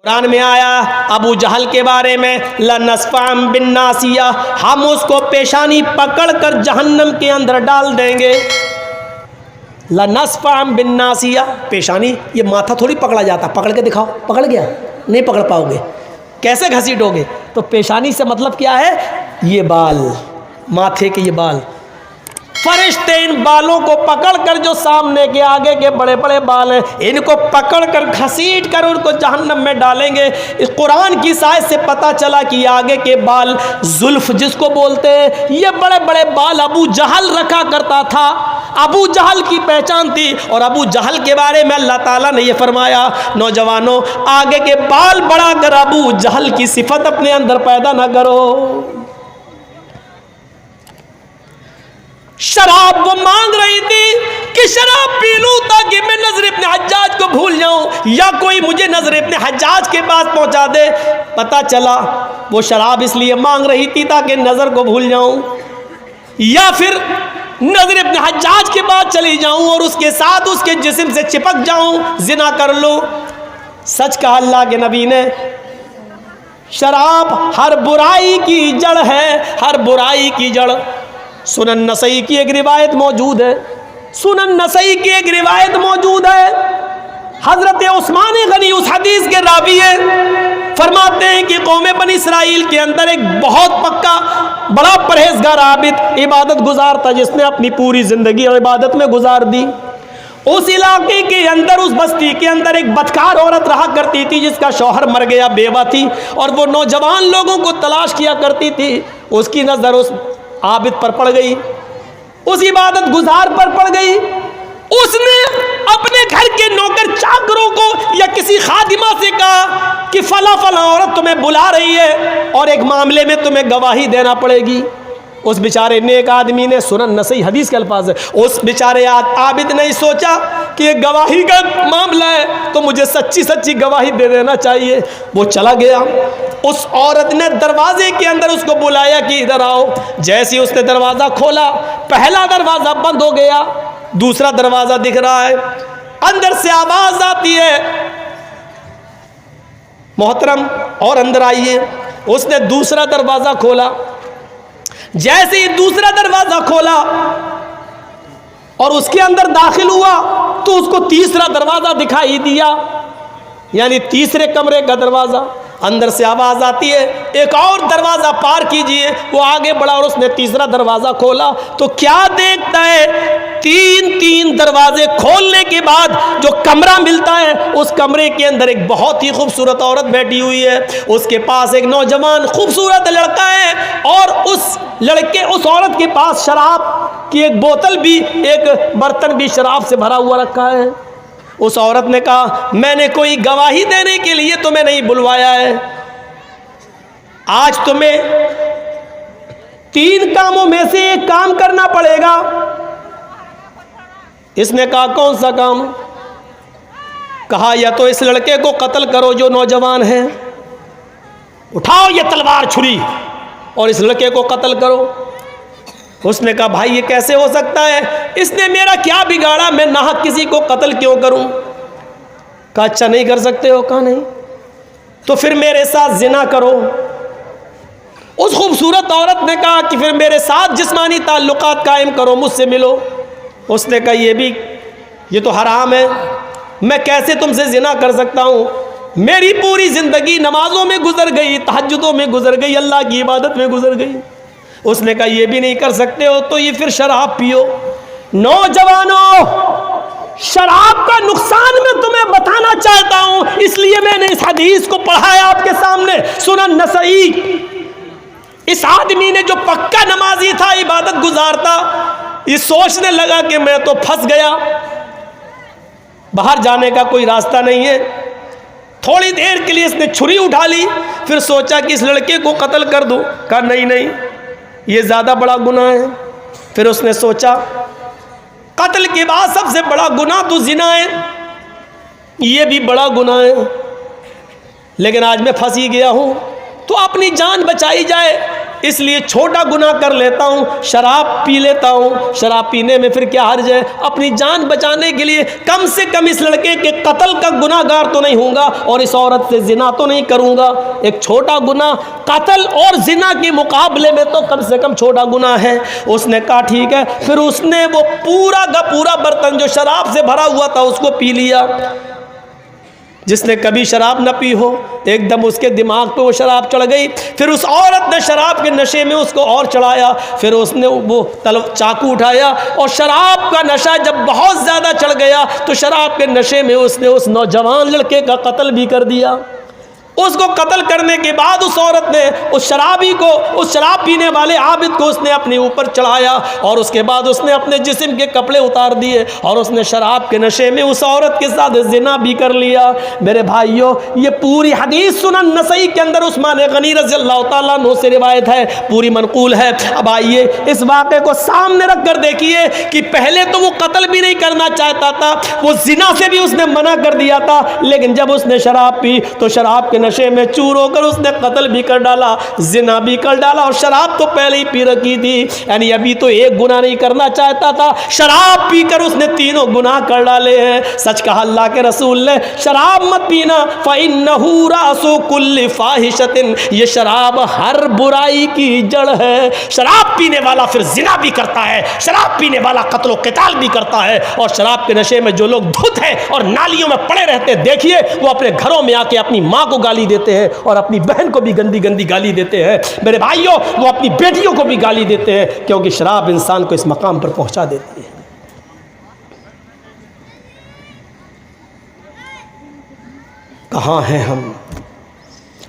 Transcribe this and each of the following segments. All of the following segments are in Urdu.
قرآن میں آیا ابو جہل کے بارے میں لنسفعن بالناسیہ، ہم اس کو پیشانی پکڑ کر جہنم کے اندر ڈال دیں گے۔ لنسفعن بالناسیہ، پیشانی یہ ماتھا تھوڑی پکڑا جاتا، پکڑ کے دکھاؤ، پکڑ گیا؟ نہیں پکڑ پاؤ گے، کیسے گھسیٹو گے؟ تو پیشانی سے مطلب کیا ہے؟ یہ بال، ماتھے کے یہ بال، فرشتے ان بالوں کو پکڑ کر، جو سامنے کے آگے کے بڑے بڑے بال ہیں، ان کو پکڑ کر گھسیٹ کر ان کو جہنم میں ڈالیں گے۔ اس قرآن کی سائز سے پتہ چلا کہ یہ آگے کے بال زلف جس کو بولتے ہیں، یہ بڑے بڑے بال ابو جہل رکھا کرتا تھا، ابو جہل کی پہچان تھی۔ اور ابو جہل کے بارے میں اللہ تعالیٰ نے یہ فرمایا، نوجوانوں آگے کے بال بڑھا کر ابو جہل کی صفت اپنے اندر پیدا نہ کرو۔ شراب وہ مانگ رہی تھی کہ شراب پی لوں تاکہ میں نضر ابن حجاج کو بھول جاؤں، یا کوئی مجھے نضر ابن حجاج کے پاس پہنچا دے۔ پتہ چلا وہ شراب اس لیے مانگ رہی تھی تاکہ نظر کو بھول جاؤں، یا پھر نضر ابن حجاج کے پاس چلی جاؤں اور اس کے ساتھ اس کے جسم سے چپک جاؤں، زنا کر لوں۔ سچ کہا اللہ کے نبی نے، شراب ہر برائی کی جڑ ہے، ہر برائی کی جڑ۔ سنن نسائی کی ایک روایت موجود ہے، سنن نسائی کی ایک روایت موجود ہے، حضرت عثمان غنی اس حدیث کے راوی ہیں، فرماتے ہیں کہ قوم بنی اسرائیل کے اندر ایک بہت پکا بڑا پرہیزگار عابد عبادت گزار تھا، جس نے اپنی پوری زندگی عبادت میں گزار دی۔ اس علاقے کے اندر، اس بستی کے اندر ایک بدکار عورت رہا کرتی تھی جس کا شوہر مر گیا، بیوہ تھی، اور وہ نوجوان لوگوں کو تلاش کیا کرتی تھی۔ اس کی نظر اس عابد پر پڑ گئی، اس عبادت گزار پر پڑ گئی۔ اس نے اپنے گھر کے نوکر چاکروں کو یا کسی خادمہ سے کہا کہ فلاں فلاں عورت تمہیں بلا رہی ہے اور ایک معاملے میں تمہیں گواہی دینا پڑے گی۔ اس بیچارے نیک آدمی نے، سنن نسائی حدیث کے الفاظ ہے، اس بیچارے عابد نے سوچا کہ یہ گواہی کا معاملہ ہے تو مجھے سچی سچی گواہی دے دینا چاہیے۔ وہ چلا گیا، اس عورت نے دروازے کے اندر اس کو بلایا کہ ادھر آؤ۔ جیسے اس نے دروازہ کھولا، پہلا دروازہ بند ہو گیا، دوسرا دروازہ دکھ رہا ہے، اندر سے آواز آتی ہے، محترم اور اندر آئیے۔ اس نے دوسرا دروازہ کھولا، جیسے ہی دوسرا دروازہ کھولا اور اس کے اندر داخل ہوا تو اس کو تیسرا دروازہ دکھائی دیا، یعنی تیسرے کمرے کا دروازہ۔ اندر سے آواز آتی ہے، ایک اور دروازہ پار کیجئے۔ وہ آگے بڑھا اور اس نے تیسرا دروازہ کھولا تو کیا دیکھتا ہے؟ تین دروازے کھولنے کے بعد جو کمرہ ملتا ہے، اس کمرے کے اندر ایک بہت ہی خوبصورت عورت بیٹھی ہوئی ہے، اس کے پاس ایک نوجوان خوبصورت لڑکا ہے، اور اس عورت کے پاس شراب کی ایک بوتل بھی، ایک برتن بھی شراب سے بھرا ہوا رکھا ہے۔ اس عورت نے کہا، میں نے کوئی گواہی دینے کے لیے تمہیں نہیں بلوایا ہے، آج تمہیں 3 کاموں میں سے ایک کام کرنا پڑے گا۔ اس نے کہا، کون سا کام؟ کہا، یا تو اس لڑکے کو قتل کرو جو نوجوان ہے، اٹھاؤ یہ تلوار چھری اور اس لڑکے کو قتل کرو۔ اس نے کہا، بھائی یہ کیسے ہو سکتا ہے؟ اس نے میرا کیا بگاڑا، میں ناحق کسی کو قتل کیوں کروں؟ کہا، اچھا نہیں کر سکتے ہو؟ کہا نہیں، تو پھر میرے ساتھ زنا کرو۔ اس خوبصورت عورت نے کہا کہ پھر میرے ساتھ جسمانی تعلقات قائم کرو، مجھ سے ملو۔ اس نے کہا، یہ تو حرام ہے، میں کیسے تم سے زنا کر سکتا ہوں؟ میری پوری زندگی نمازوں میں گزر گئی، تہجدوں میں گزر گئی، اللہ کی عبادت میں گزر گئی۔ اس نے کہا، یہ بھی نہیں کر سکتے ہو تو یہ پھر شراب پیو۔ نوجوانوں، شراب کا نقصان میں تمہیں بتانا چاہتا ہوں، اس لیے میں نے اس حدیث کو پڑھایا آپ کے سامنے، سنن نسائی۔ اس آدمی نے جو پکا نمازی تھا، عبادت گزار تھا، یہ سوچنے لگا کہ میں تو پھنس گیا، باہر جانے کا کوئی راستہ نہیں ہے۔ تھوڑی دیر کے لیے اس نے چھری اٹھا لی، پھر سوچا کہ اس لڑکے کو قتل کر دوں۔ کہا، نہیں، یہ زیادہ بڑا گناہ ہے۔ پھر اس نے سوچا، قتل کے بعد سب سے بڑا گناہ تو زنا ہے، یہ بھی بڑا گناہ ہے، لیکن آج میں پھنس ہی گیا ہوں، تو اپنی جان بچائی جائے، اس لیے چھوٹا گناہ کر لیتا ہوں، شراب پی لیتا ہوں، شراب پینے میں پھر کیا حرج ہے؟ اپنی جان بچانے کے لیے کم سے کم اس لڑکے کے قتل کا گناہ گار تو نہیں ہوں گا اور اس عورت سے زنا تو نہیں کروں گا۔ ایک چھوٹا گناہ قتل اور زنا کے مقابلے میں تو کم سے کم چھوٹا گناہ ہے۔ اس نے کہا ٹھیک ہے، پھر اس نے وہ پورا کا پورا برتن جو شراب سے بھرا ہوا تھا اس کو پی لیا۔ جس نے کبھی شراب نہ پی ہو ایک دم اس کے دماغ پہ وہ شراب چڑھ گئی، پھر اس عورت نے شراب کے نشے میں اس کو اور چڑھایا، پھر اس نے وہ چاقو اٹھایا اور شراب کا نشہ جب بہت زیادہ چڑھ گیا تو شراب کے نشے میں اس نے اس نوجوان لڑکے کا قتل بھی کر دیا۔ اس کو قتل کرنے کے بعد اس عورت نے اس شرابی کو، اس شراب پینے والے عابد کو اس نے اپنے اوپر چڑھایا اور اس کے بعد اس نے اپنے جسم کے کپڑے اتار دیے اور اس نے شراب کے نشے میں اس عورت کے ساتھ زنا بھی کر لیا۔ میرے بھائیوں، یہ پوری حدیث سنن نسائی کے اندر عثمان غنی رضی اللہ تعالیٰ عنہ سے روایت ہے، پوری منقول ہے۔ اب آئیے اس واقعے کو سامنے رکھ کر دیکھیے کہ پہلے تو وہ قتل بھی نہیں کرنا چاہتا تھا، وہ زنا سے بھی اس نے منع کر دیا تھا، لیکن جب اس نے شراب پی تو شراب کے نشے میں چور ہو کر اس نے قتل بھی کر ڈالا، زنا بھی کر ڈالا، اور شراب تو پہلے ہی پی رکھی تھی، یعنی ابھی تو ایک گناہ نہیں کرنا چاہتا تھا، شراب پی کر اس نے تینوں گناہ کر ڈالے ہیں۔ سچ کہا اللہ کے رسول نے، شراب مت پینا، فَإِنَّهُ رَأْسُ كُلِّ فَاحِشَةٍ، یہ شراب ہر برائی کی جڑ ہے۔ شراب پینے والا پھر زنا بھی کرتا ہے، شراب پینے والا قتل و قتال بھی کرتا ہے، اور شراب کے نشے میں جو لوگ دھت ہیں اور نالیوں میں پڑے رہتے ہیں، دیکھیے وہ اپنے گھروں میں آ کے اپنی ماں کو گالی دیتے ہیں اور اپنی بہن کو بھی گندی گندی گالی دیتے ہیں۔ میرے بھائیوں، وہ اپنی بیٹیوں کو بھی گالی دیتے ہیں، کیونکہ شراب انسان کو اس مقام پر پہنچا دیتی ہے۔ کہاں ہیں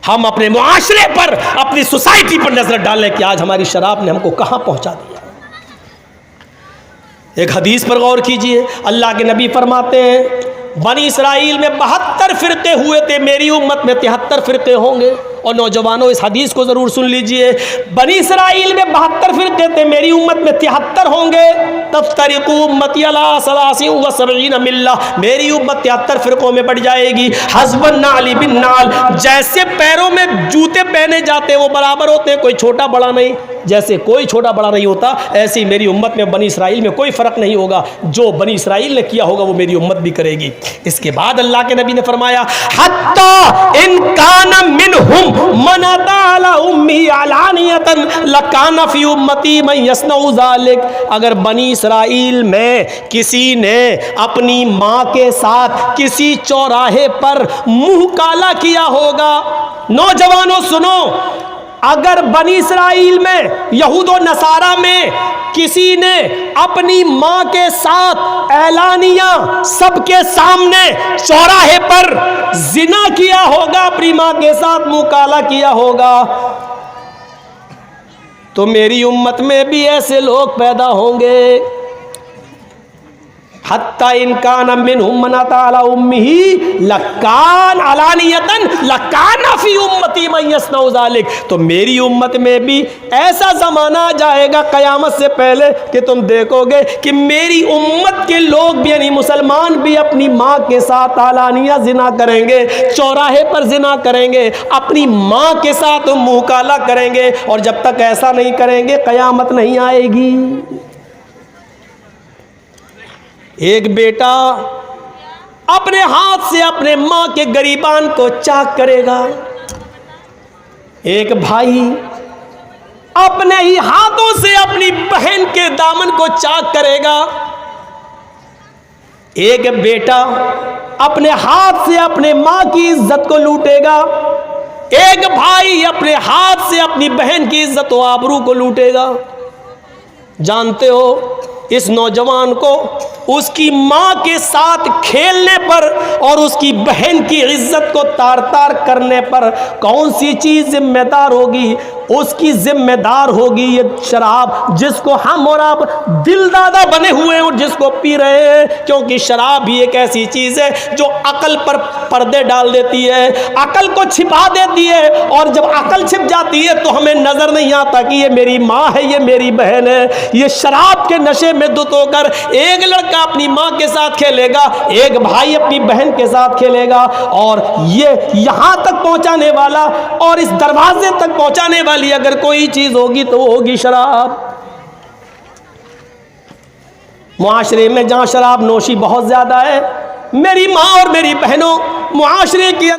ہم اپنے معاشرے پر، اپنی سوسائٹی پر نظر ڈالیں کہ آج ہماری شراب نے ہم کو کہاں پہنچا دیا۔ ایک حدیث پر غور کیجئے، اللہ کے نبی فرماتے ہیں بنی اسرائیل میں 72 فرقے ہوئے تھے، میری امت میں 73 فرقے ہوں گے۔ اور نوجوانوں اس حدیث کو ضرور سن لیجئے، بنی اسرائیل میں 72 فرقے تھے، میری امت میں 73 ہوں گے۔ تفترق امتی علی 73 ملہ، میری امت 73 فرقوں میں بڑھ جائے گی۔ حسب النعل بالنعل، جیسے پیروں میں جوتے پہنے جاتے ہیں وہ برابر ہوتے ہیں، کوئی چھوٹا بڑا نہیں، جیسے کوئی چھوٹا بڑا نہیں ہوتا، ایسے ہی میری امت میں بنی اسرائیل میں کوئی فرق نہیں ہوگا، جو بنی اسرائیل نے کیا ہوگا وہ میری امت بھی کرے گی۔ اس کے بعد اللہ کے نبی نے فرمایا حتی ان کان منہم من اتی علی امی علانیۃ لکان فی امتی من یصنع ذلک، اگر بنی اسرائیل میں کسی نے اپنی ماں کے ساتھ کسی چوراہے پر منہ کالا کیا ہوگا، نوجوانوں سنو، اگر بنی اسرائیل میں، یہود و نصارہ میں کسی نے اپنی ماں کے ساتھ اعلانیہ سب کے سامنے چوراہے پر زنا کیا ہوگا، اپنی ماں کے ساتھ منہ کالا کیا ہوگا، تو میری امت میں بھی ایسے لوگ پیدا ہوں گے۔ حتی ان کان منہم من اتی علی امہ لکان علانیۃ لکان فی امتی من یصنع ذلک، تو میری امت میں بھی ایسا زمانہ آ جائے گا قیامت سے پہلے کہ تم دیکھو گے کہ میری امت کے لوگ بھی، یعنی مسلمان بھی، اپنی ماں کے ساتھ علانیہ زنا کریں گے، چوراہے پر زنا کریں گے، اپنی ماں کے ساتھ منہ کالا کریں گے، اور جب تک ایسا نہیں کریں گے قیامت نہیں آئے گی۔ ایک بیٹا اپنے ہاتھ سے اپنے ماں کے گریبان کو چاک کرے گا، ایک بھائی اپنے ہی ہاتھوں سے اپنی بہن کے دامن کو چاک کرے گا، ایک بیٹا اپنے ہاتھ سے اپنے ماں کی عزت کو لوٹے گا، ایک بھائی اپنے ہاتھ سے اپنی بہن کی عزت و آبرو کو لوٹے گا۔ جانتے ہو اس نوجوان کو اس کی ماں کے ساتھ کھیلنے پر اور اس کی بہن کی عزت کو تار تار کرنے پر کون سی چیز ذمہ دار ہوگی؟ اس کی ذمہ دار ہوگی یہ شراب، جس کو ہم اور آپ دل دادا بنے ہوئے ہیں اور جس کو پی رہے ہیں، کیونکہ شراب ہی ایک ایسی چیز ہے جو عقل پر پردے ڈال دیتی ہے، عقل کو چھپا دیتی ہے، اور جب عقل چھپ جاتی ہے تو ہمیں نظر نہیں آتا کہ یہ میری ماں ہے، یہ میری بہن ہے۔ یہ شراب کے نشے میں دھت ہو کر ایک لڑکا اپنی ماں کے ساتھ کھیلے گا، ایک بھائی اپنی بہن کے ساتھ کھیلے گا، اور یہ یہاں تک پہنچانے والا اور اس دروازے تک پہنچانے والا والی اگر کوئی چیز ہوگی تو وہ ہوگی شراب۔ معاشرے میں جہاں شراب نوشی بہت زیادہ ہے، میری ماں اور میری بہنوں، معاشرے کی